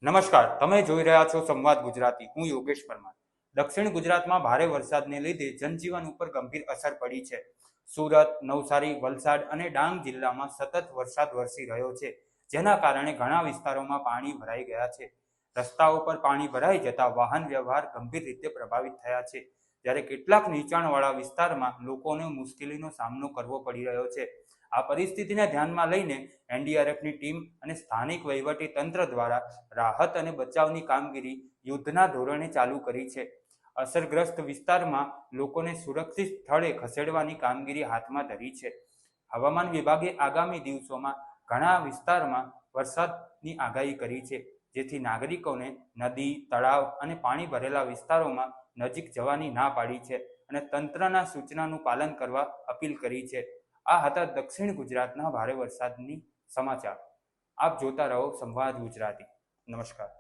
નમસ્કાર, તમે જોઈ રહ્યા છો સંવાદ ગુજરાતી. હું યોગેશ પરમાર. દક્ષિણ ગુજરાતમાં ભારે વરસાદને લીધે જનજીવન ઉપર ગંભીર અસર પડી છે. સુરત, નવસારી, વલસાડ અને ડાંગ જિલ્લામાં સતત વરસાદ વરસી રહ્યો છે, જેના કારણે ઘણા વિસ્તારોમાં પાણી ભરાઈ ગયા છે. રસ્તાઓ પર પાણી ભરાઈ જતા વાહન વ્યવહાર ગંભીર રીતે પ્રભાવિત થયા છે, જ્યારે કેટલાક નીચાણવાળા વિસ્તારમાં લોકોને મુશ્કેલીનો સામનો કરવો પડી રહ્યો છે. આ પરિસ્થિતિને ધ્યાનમાં લઈને એનડીઆરએફની ટીમ અને સ્થાનિક વહીવટી તંત્ર દ્વારા રાહત અને બચાવની કામગીરી યુદ્ધના ધોરણે ચાલુ કરી છે. અસરગ્રસ્ત વિસ્તારમાં લોકોને સુરક્ષિત સ્થળે ખસેડવાની કામગીરી હાથમાં ધરી છે. હવામાન વિભાગે આગામી દિવસોમાં ઘણા વિસ્તારમાં વરસાદની આગાહી કરી છે, જેથી નાગરિકોને નદી, તળાવ અને પાણી ભરેલા વિસ્તારોમાં નજીક જવાની ના પાડી છે અને તંત્રના સૂચનાનું પાલન કરવા અપીલ કરી છે. આ હતા દક્ષિણ ગુજરાતના ભારે વરસાદની સમાચાર. આપ જોતા રહો સંવાદ ગુજરાતી. નમસ્કાર.